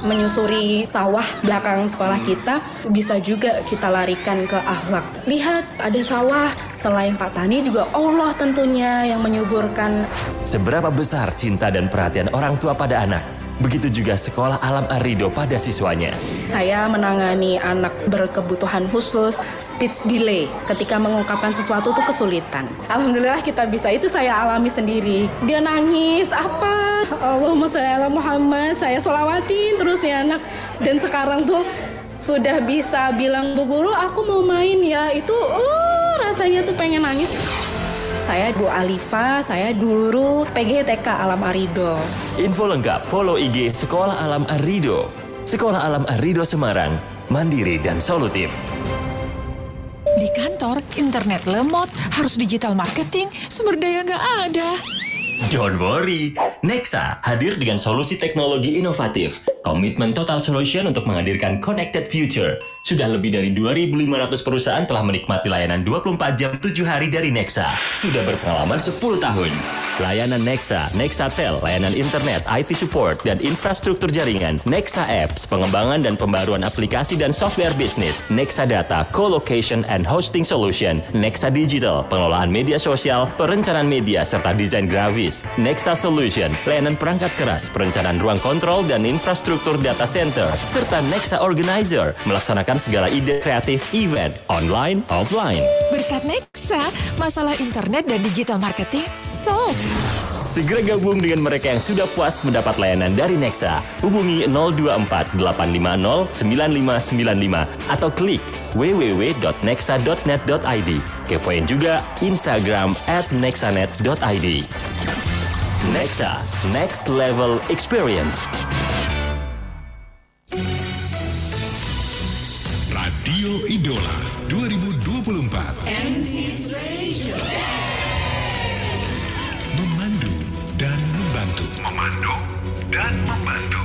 Menyusuri sawah belakang sekolah kita, bisa juga kita larikan ke akhlak. Lihat, ada sawah, selain Pak Tani juga Allah tentunya yang menyuburkan. Seberapa besar cinta dan perhatian orang tua pada anak, begitu juga Sekolah Alam Arido pada siswanya. Saya menangani anak berkebutuhan khusus, speech delay, ketika mengungkapkan sesuatu itu kesulitan. Alhamdulillah kita bisa, itu saya alami sendiri. Dia nangis, Allahumma sholli ala Muhammad, saya sholawatin terus nih anak. Dan sekarang tuh sudah bisa bilang, Bu Guru aku mau main ya, itu rasanya tuh pengen nangis. Saya Bu Alifa, saya guru PGTK Alam Arido. Info lengkap follow IG Sekolah Alam Arido. Sekolah Alam Arido Semarang, mandiri dan solutif. Di kantor, internet lemot, harus digital marketing, sumber daya nggak ada. Don't worry, Nexa hadir dengan solusi teknologi inovatif. Komitmen Total Solution untuk menghadirkan Connected Future. Sudah lebih dari 2.500 perusahaan telah menikmati layanan 24 jam 7 hari dari Nexa. Sudah berpengalaman 10 tahun. Layanan Nexa, Nexatel, layanan internet, IT support, dan infrastruktur jaringan, Nexa Apps, pengembangan dan pembaruan aplikasi dan software bisnis, Nexa Data, Co-location and Hosting Solution, Nexa Digital, pengelolaan media sosial, perencanaan media, serta desain grafis, Nexa Solution, layanan perangkat keras, perencanaan ruang kontrol dan infrastruktur data center, serta Nexa Organizer, melaksanakan segala ide kreatif event, online, offline. Berkat Nexa, masalah internet dan digital marketing solve. Segera gabung dengan mereka yang sudah puas mendapat layanan dari Nexa. Hubungi 024 850 9595 atau klik www.nexa.net.id. Kepoin juga Instagram @nexanet.id. Nexa, next level experience. Radio Idola 2024. Memandu dan membantu. Memandu dan membantu.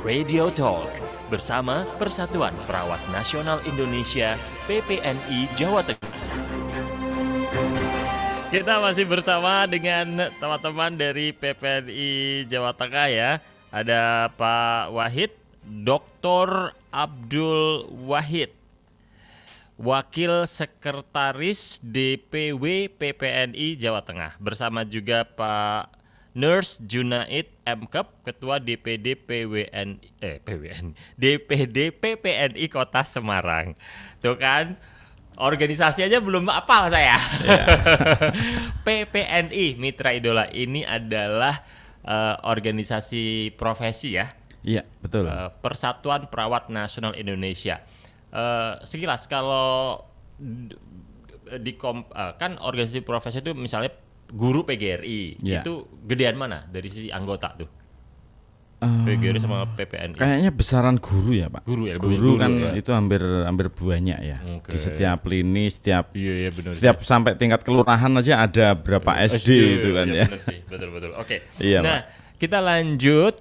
Radio Talk bersama Persatuan Perawat Nasional Indonesia PPNI Jawa Tengah. Kita masih bersama dengan teman-teman dari PPNI Jawa Tengah ya. Ada Pak Wahid, Dr. Abdul Wahid, Wakil Sekretaris DPW PPNI Jawa Tengah. Bersama juga Pak Nurse Junaid Mkep, Ketua DPD DPD PPNI Kota Semarang. Tuh kan, organisasi aja belum apal saya. PPNI Mitra Idola ini adalah organisasi profesi ya. Iya, betul. Persatuan Perawat Nasional Indonesia. Sekilas kalau kan organisasi profesi itu misalnya guru PGRI, itu gedean mana dari sisi anggota tuh? PGRI sama PPNI. Kayaknya besaran guru ya, Pak. Guru kan ya. itu hampir banyak ya. Okay. Di setiap lini, setiap bener, setiap sampai tingkat kelurahan aja ada berapa SD itu kan ya. Bener sih, betul. Oke. Iya, Nah, kita lanjut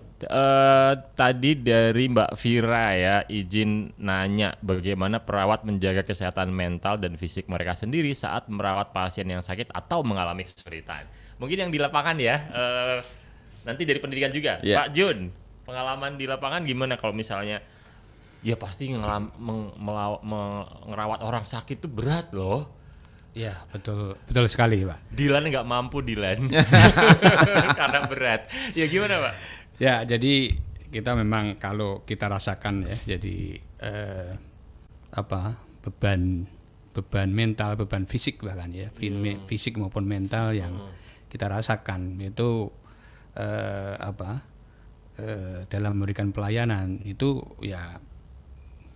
tadi dari Mbak Vira ya, izin nanya bagaimana perawat menjaga kesehatan mental dan fisik mereka sendiri saat merawat pasien yang sakit atau mengalami kesulitan. Mungkin yang di lapangan ya, nanti dari pendidikan juga. Yeah. Pak Jun, pengalaman di lapangan gimana kalau misalnya ya pasti ngerawat orang sakit itu berat loh. Ya, betul sekali, Pak. Dilan nggak mampu Dilan karena berat. Ya gimana, Pak? Ya, jadi kita memang kalau kita rasakan ya, jadi beban mental, beban fisik bahkan ya, fisik maupun mental yang kita rasakan itu dalam memberikan pelayanan itu ya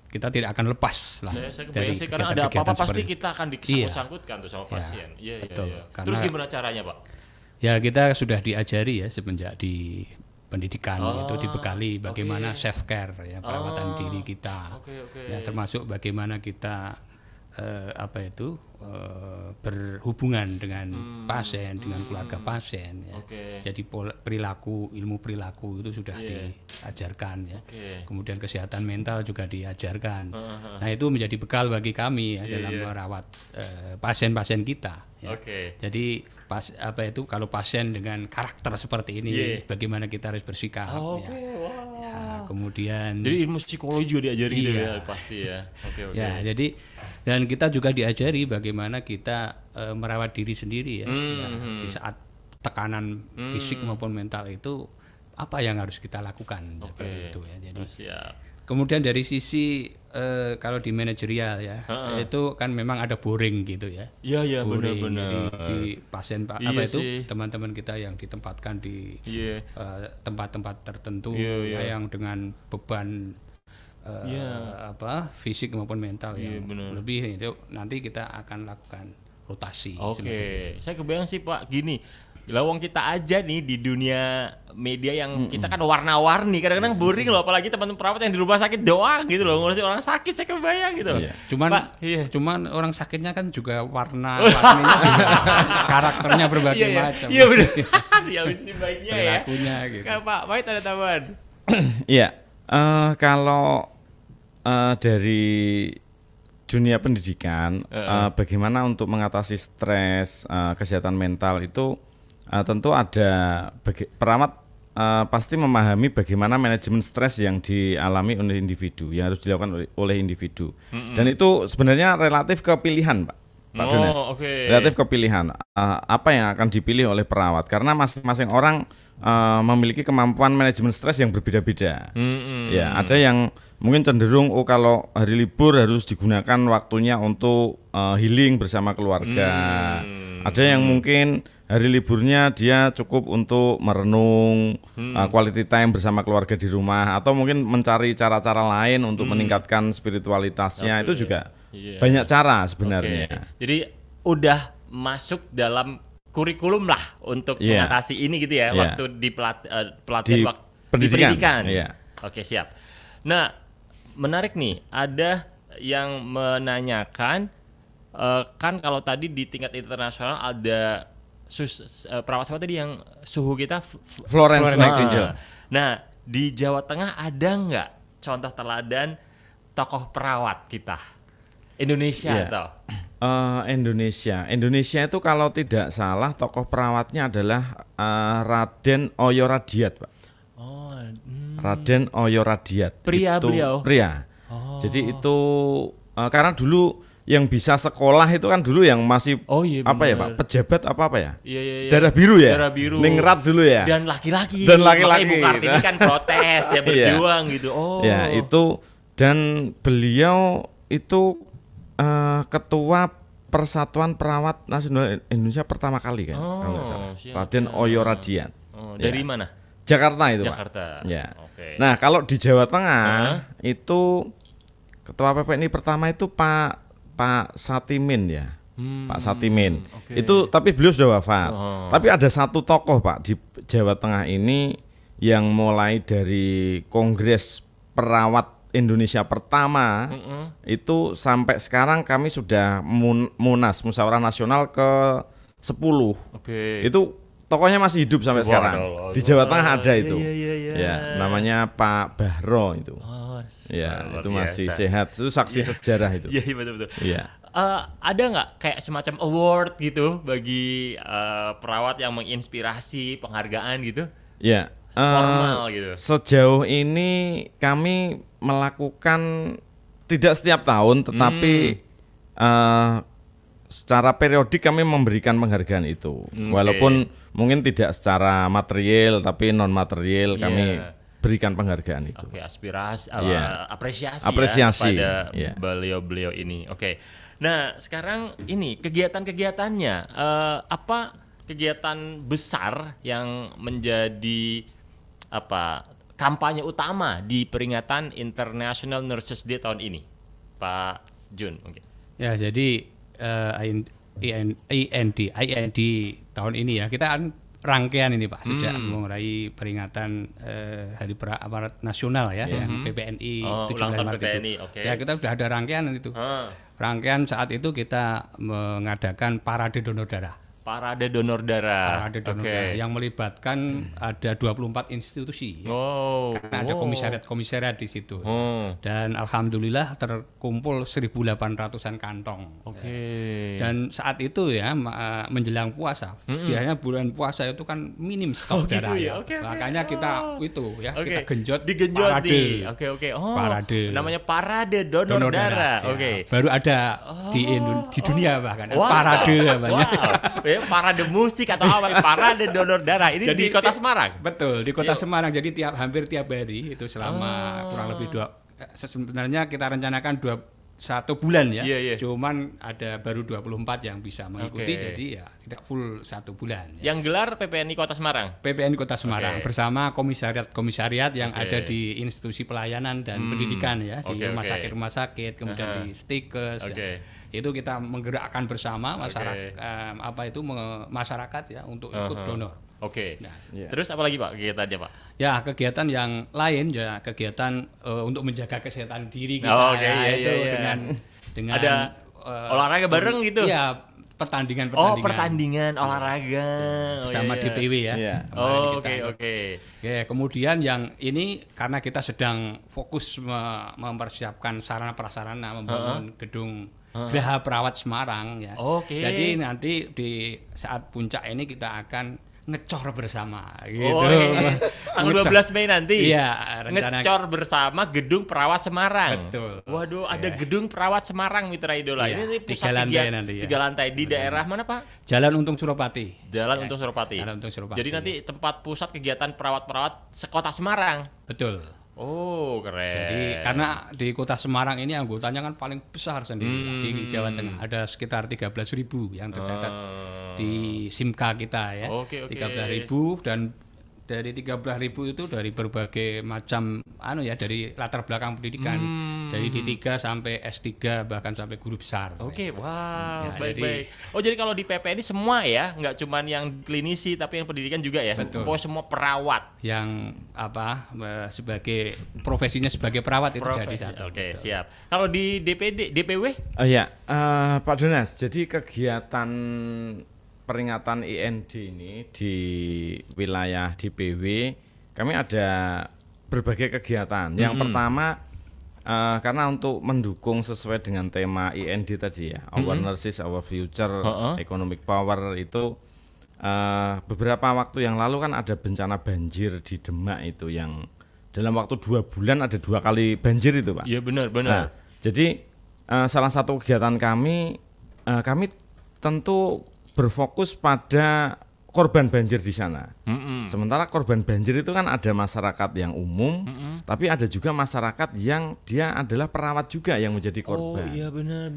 kita tidak akan lepas lah dari kegiatan karena ada apa-apa pasti kita akan disangkut-sangkutkan tuh sama pasien. Iya. Terus gimana caranya, Pak? Ya kita sudah diajari ya semenjak di pendidikan itu dibekali bagaimana self care ya, perawatan diri kita. Ya termasuk bagaimana kita berhubungan dengan pasien, dengan keluarga pasien ya. Jadi ilmu perilaku itu sudah diajarkan ya. Kemudian kesehatan mental juga diajarkan. Nah, itu menjadi bekal bagi kami ya dalam merawat pasien-pasien kita ya. Jadi kalau pasien dengan karakter seperti ini bagaimana kita harus bersikap ya. Ya, kemudian jadi ilmu psikologi juga diajari gitu ya pasti ya. Ya, jadi dan kita juga diajari bagaimana kita merawat diri sendiri ya. Ya, di saat tekanan fisik maupun mental itu apa yang harus kita lakukan seperti itu ya. Jadi kemudian dari sisi kalau di manajerial ya, itu kan memang ada boring gitu ya. Iya benar-benar. Di pasien teman-teman kita yang ditempatkan di tempat-tempat tertentu yang dengan beban fisik maupun mental yang lebih itu nanti kita akan lakukan rotasi. Saya kebayang sih Pak gini, Lawang kita aja nih di dunia media yang kita kan warna-warni, kadang-kadang boring loh, apalagi teman-teman perawat yang di rumah sakit doang gitu loh, ngurusin orang sakit saya kebayang gitu loh. Cuman orang sakitnya kan juga warna-warninya juga, karakternya berbagai macam. Iya benar. Ya mesti baiknya ya. Perilakunya gitu. Pak Wahid ada tambahan? Iya, kalau dari dunia pendidikan, bagaimana untuk mengatasi stres, kesehatan mental itu tentu ada perawat pasti memahami bagaimana manajemen stres yang dialami oleh individu, yang harus dilakukan oleh individu. Dan itu sebenarnya relatif ke pilihan, Pak Dones. Relatif ke pilihan apa yang akan dipilih oleh perawat, karena masing-masing orang memiliki kemampuan manajemen stres yang berbeda-beda. Ya, ada yang mungkin cenderung kalau hari libur harus digunakan waktunya untuk healing bersama keluarga. Ada yang mungkin hari liburnya dia cukup untuk merenung, quality time bersama keluarga di rumah, atau mungkin mencari cara-cara lain untuk meningkatkan spiritualitasnya. Itu juga banyak cara sebenarnya. Jadi udah masuk dalam kurikulum lah untuk mengatasi ini gitu ya, waktu di pelatihan di pendidikan. Oke, siap. Nah, menarik nih, ada yang menanyakan kan kalau tadi di tingkat internasional ada perawat tadi yang suhu kita Florence Nightingale. Nah, di Jawa Tengah ada nggak contoh teladan tokoh perawat kita Indonesia atau Indonesia itu kalau tidak salah tokoh perawatnya adalah Raden Oyo Radiat, Pak. Raden Oyo Radiat. Pria itu, beliau. Pria. Jadi itu karena dulu yang bisa sekolah itu kan dulu yang masih apa ya, Pak? Pejabat apa ya? Iya. Darah biru ya? Darah biru. Ningrat dulu ya. Dan laki-laki. Makanya Ibu Kartini kan protes ya, berjuang gitu. Ya, itu, dan beliau itu ketua Persatuan Perawat Nasional Indonesia pertama kali kan, kalau nggak salah. Raden Oyo Radiat. Dari mana? Jakarta itu, Jakarta. Pak. Ya. Nah, kalau di Jawa Tengah itu ketua PPNI pertama itu Pak Satimin ya. Pak Satimin. Itu tapi beliau sudah wafat. Tapi ada satu tokoh, Pak, di Jawa Tengah ini yang mulai dari Kongres Perawat Indonesia pertama itu sampai sekarang kami sudah Munas Musyawarah Nasional ke 10. Itu tokohnya masih hidup sampai sekarang. Di Jawa Tengah ada itu. Ya, namanya Pak Bahro itu. Ya, itu masih sehat. Itu saksi sejarah itu. Iya, betul. Iya. Ada nggak kayak semacam award gitu bagi perawat yang menginspirasi, penghargaan gitu? Ya. Formal gitu. Sejauh ini kami melakukan tidak setiap tahun, tetapi secara periodik kami memberikan penghargaan itu. Walaupun mungkin tidak secara material, tapi non material kami berikan penghargaan itu. Apresiasi ya pada beliau-beliau ini. Nah, sekarang ini kegiatan-kegiatannya apa kegiatan besar yang menjadi kampanye utama di peringatan International Nurses Day tahun ini, Pak Jun mungkin? Ya, jadi IND tahun ini ya, kita kan rangkaian ini, Pak, sejak mulai peringatan Hari Perawat Nasional ya, yang PPNI 17 Maret itu. Ya, kita sudah ada rangkaian itu. Rangkaian saat itu kita mengadakan parade donor darah. Parade donor darah yang melibatkan ada 24 institusi. Karena ada komisariat di situ. Dan alhamdulillah terkumpul 1.800-an kantong. Dan saat itu ya menjelang puasa. Biasanya bulan puasa itu kan minim stok darah. Makanya kita kita genjot parade. Parade. Namanya parade donor darah. Baru ada di dunia bahkan. Parade namanya. Parade musik atau apa? Parade donor darah ini jadi, di Kota Semarang. Betul, di Kota Semarang. Jadi hampir tiap hari itu selama kurang lebih sebenarnya kita rencanakan 1 bulan ya. Iya, iya. Cuman ada baru 24 yang bisa mengikuti, Oke. jadi ya tidak full 1 bulan. Ya. Yang gelar PPNI Kota Semarang. PPNI Kota Semarang Oke. bersama komisariat-komisariat yang Oke. ada di institusi pelayanan dan pendidikan ya, di Oke, rumah oke. sakit-rumah sakit, kemudian Aha. di stikes. Oke. Ya. Itu kita menggerakkan bersama masyarakat Oke. masyarakat ya untuk ikut Aha. donor. Oke. Nah, Terus apa lagi Pak kegiatannya Pak? ya kegiatan yang lain ya kegiatan untuk menjaga kesehatan diri kita Oh, oke, ya, iya, itu iya. dengan Ada olahraga bareng gitu? Iya, pertandingan. Oh, pertandingan olahraga. Bersama iya, iya. DPW ya. Iya. Kemarin Oh, kita oke, ikut. oke. Oke, kemudian yang ini karena kita sedang fokus mempersiapkan sarana prasarana membangun gedung Geraha Perawat Semarang ya. Oke. Jadi nanti di saat puncak ini kita akan ngecor bersama gitu. Oh, iya. Tanggal 12 Mei nanti. Iya, rencana Ngecor bersama Gedung Perawat Semarang. Betul. Waduh, ada Gedung Perawat Semarang Mitra Idola. Iya, Ini 3 pusat lantai kegiatan nanti ya. 3 lantai di daerah mana, Pak? Jalan Untung Suropati. Jalan Untung Suropati. Jalan Untung Suropati. Jadi nanti tempat pusat kegiatan perawat-perawat sekota Semarang. Betul. Oh, keren. Jadi karena di Kota Semarang ini anggotanya kan paling besar sendiri di Jawa Tengah. Ada sekitar 13.000 yang tercatat di SIMKA kita ya. Oke, oke. 13.000 dan dari 13.000 itu dari berbagai macam dari latar belakang pendidikan. Dari D3 sampai S3 bahkan sampai guru besar. Oke, wow, Ya, baik-baik. Oh, jadi kalau di PPNI semua ya, nggak cuman yang klinisi tapi yang pendidikan juga ya. Betul. Pokoknya semua perawat. Yang sebagai profesinya sebagai perawat itu jadi Profesi. satu. Oke, siap. Kalau di DPW? Oh ya, Pak Donas. Jadi kegiatan peringatan IND ini di wilayah DPW kami ada berbagai kegiatan. Yang pertama karena untuk mendukung sesuai dengan tema IND tadi ya, Our Nurses, Our Future, Economic Power itu beberapa waktu yang lalu kan ada bencana banjir di Demak itu yang dalam waktu 2 bulan ada 2 kali banjir itu Pak. Iya benar. Nah, jadi salah satu kegiatan kami tentu berfokus pada korban banjir di sana. Sementara korban banjir itu kan ada masyarakat yang umum, tapi ada juga masyarakat yang dia adalah perawat juga yang menjadi korban. Oh iya benar.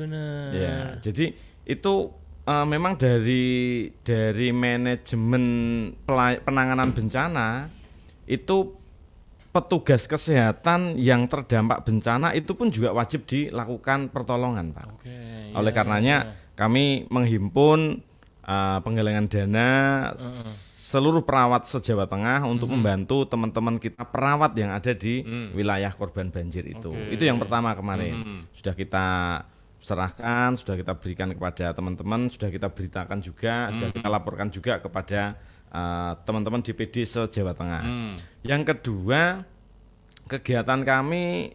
Ya, jadi itu memang dari manajemen penanganan bencana itu petugas kesehatan yang terdampak bencana itu pun juga wajib dilakukan pertolongan, Pak. Oleh karenanya kami menghimpun penggalangan dana seluruh perawat se-Jawa Tengah untuk membantu teman-teman kita perawat yang ada di wilayah korban banjir itu. Itu yang pertama kemarin. Sudah kita serahkan, sudah kita berikan kepada teman-teman, sudah kita beritakan juga, sudah kita laporkan juga kepada teman-teman DPD se-Jawa Tengah. Yang kedua, kegiatan kami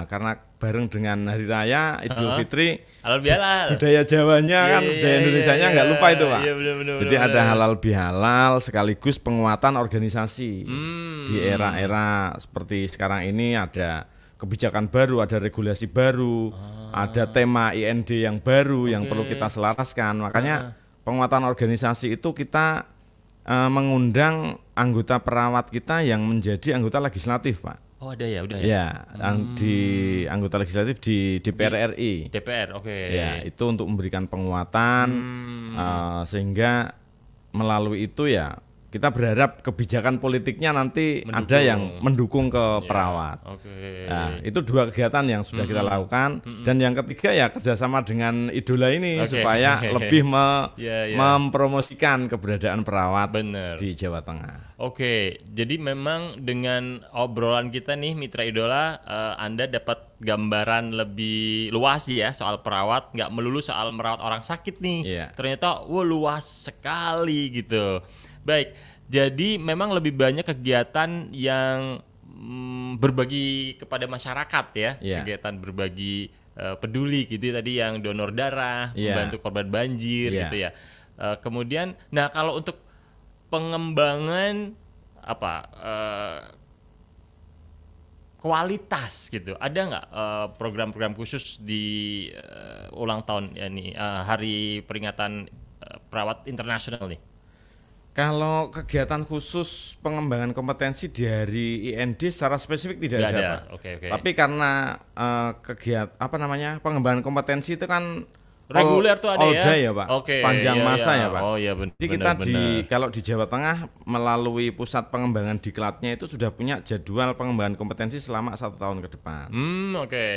karena bareng dengan Hari Raya Idul Fitri, halal bihalal. Budaya Jawanya kan, budaya Indonesianya nggak lupa itu Pak. Iya, benar, Jadi ada halal bihalal sekaligus penguatan organisasi. Di era-era seperti sekarang ini ada kebijakan baru, ada regulasi baru, ada tema IND yang baru yang perlu kita selaraskan. Makanya penguatan organisasi itu kita mengundang anggota perawat kita yang menjadi anggota legislatif Pak. Oh ada ya, udah ya. Ya, di anggota legislatif di DPR RI. DPR, oke. Ya, itu untuk memberikan penguatan sehingga melalui itu ya kita berharap kebijakan politiknya nanti ada yang mendukung ke perawat. Nah, itu 2 kegiatan yang sudah kita lakukan. Dan yang ketiga ya kerjasama dengan idola ini supaya lebih mempromosikan keberadaan perawat di Jawa Tengah. Oke, jadi memang dengan obrolan kita nih Mitra Idola, Anda dapat gambaran lebih luas ya soal perawat, nggak melulu soal merawat orang sakit nih. Ternyata luas sekali gitu. Baik, jadi memang lebih banyak kegiatan yang berbagi kepada masyarakat ya, kegiatan berbagi peduli gitu tadi yang donor darah, membantu korban banjir gitu ya. Kemudian, nah kalau untuk pengembangan kualitas gitu, ada nggak program-program khusus di ulang tahun ya nih hari peringatan perawat internasional nih? Kalau kegiatan khusus pengembangan kompetensi dari IND secara spesifik tidak ada, Pak. Oke. Tapi karena pengembangan kompetensi itu kan reguler tuh ada all ya. day ya, Pak. Sepanjang masa ya, Pak. Oh iya benar. Jadi kita kalau di Jawa Tengah melalui pusat pengembangan diklatnya itu sudah punya jadwal pengembangan kompetensi selama 1 tahun ke depan.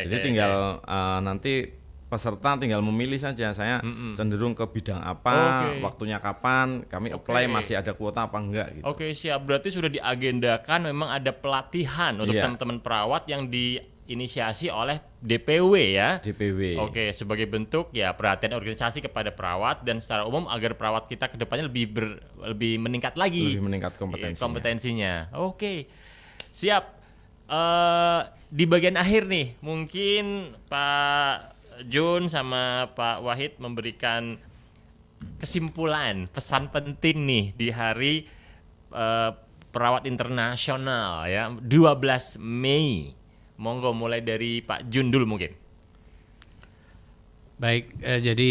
Jadi tinggal nanti peserta tinggal memilih saja, saya cenderung ke bidang apa, waktunya kapan, kami apply masih ada kuota apa enggak gitu. Oke, siap. Berarti sudah diagendakan memang ada pelatihan untuk teman-teman perawat yang diinisiasi oleh DPW ya. DPW. Oke, sebagai bentuk ya perhatian organisasi kepada perawat dan secara umum agar perawat kita ke depannya lebih meningkat lagi. Lebih meningkat kompetensinya. Oke. Siap. Di bagian akhir nih, mungkin Pak Jun sama Pak Wahid memberikan kesimpulan, pesan penting nih di hari Perawat Internasional ya, 12 Mei. Monggo mulai dari Pak Jun dulu mungkin. Baik, jadi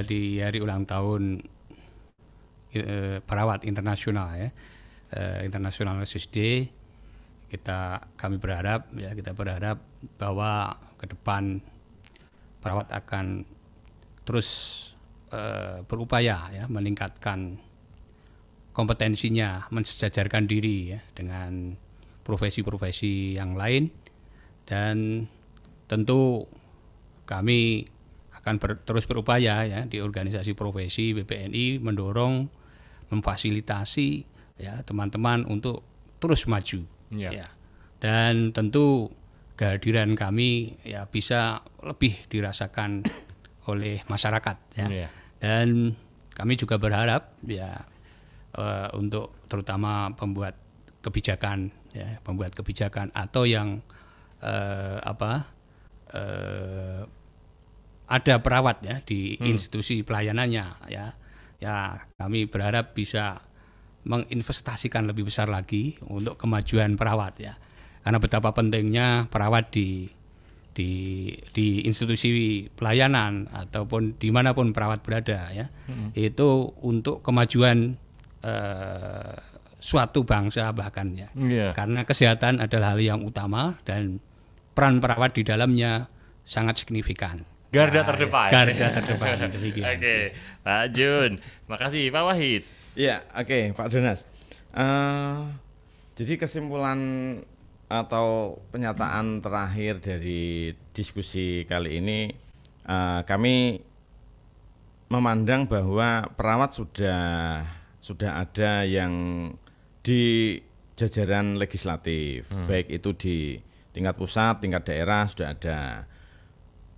di hari ulang tahun Perawat Internasional ya, International Nurses Day, kami berharap bahwa ke depan perawat akan terus berupaya ya meningkatkan kompetensinya, mensejajarkan diri ya dengan profesi-profesi yang lain, dan tentu kami akan terus berupaya ya di organisasi profesi BPNI mendorong, memfasilitasi ya teman-teman untuk terus maju ya. Dan tentu kehadiran kami ya bisa lebih dirasakan oleh masyarakat ya. Dan kami juga berharap ya untuk terutama pembuat kebijakan atau yang ada perawat ya di institusi pelayanannya ya. Ya, kami berharap bisa menginvestasikan lebih besar lagi untuk kemajuan perawat ya. Karena betapa pentingnya perawat di institusi pelayanan ataupun dimanapun perawat berada ya, itu untuk kemajuan suatu bangsa bahkan ya. Karena kesehatan adalah hal yang utama dan peran perawat di dalamnya sangat signifikan. Garda terdepan. Oke, Pak Jun, makasih. Pak Wahid. Iya, oke, Pak Donas. Jadi kesimpulan atau pernyataan terakhir dari diskusi kali ini, kami memandang bahwa perawat sudah ada yang di jajaran legislatif, baik itu di tingkat pusat, tingkat daerah sudah ada.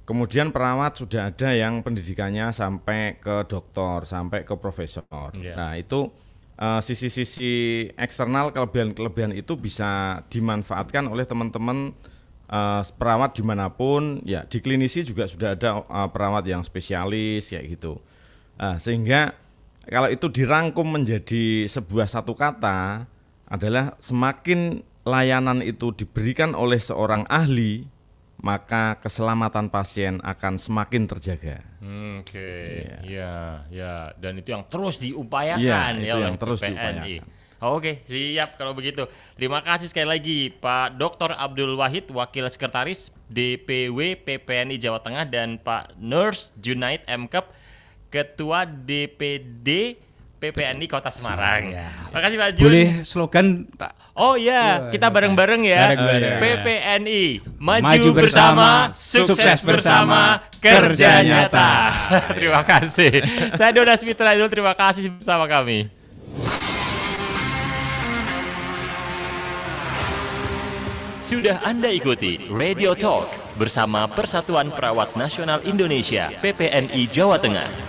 Kemudian perawat sudah ada yang pendidikannya sampai ke doktor, sampai ke profesor. Nah, itu sisi-sisi eksternal, kelebihan-kelebihan itu bisa dimanfaatkan oleh teman-teman perawat dimanapun. Ya, di klinisi juga sudah ada perawat yang spesialis ya gitu. Sehingga kalau itu dirangkum menjadi sebuah satu kata adalah semakin layanan itu diberikan oleh seorang ahli, maka keselamatan pasien akan semakin terjaga. Dan itu yang terus diupayakan oleh PPNI. Oke, siap kalau begitu. Terima kasih sekali lagi Pak Dr. Abdul Wahid, Wakil Sekretaris DPW PPNI Jawa Tengah, dan Pak Nurse Junaid M.Kep, Ketua DPD PPNI Kota Semarang. Makasih Pak Jun. Boleh slogan Pak? Oh iya, kita bareng-bareng ya. PPNI maju bersama, sukses bersama, kerja nyata. Terima kasih. Saya Donas Mitra Idul, terima kasih bersama kami. Sudah Anda ikuti Radio Talk bersama Persatuan Perawat Nasional Indonesia PPNI Jawa Tengah.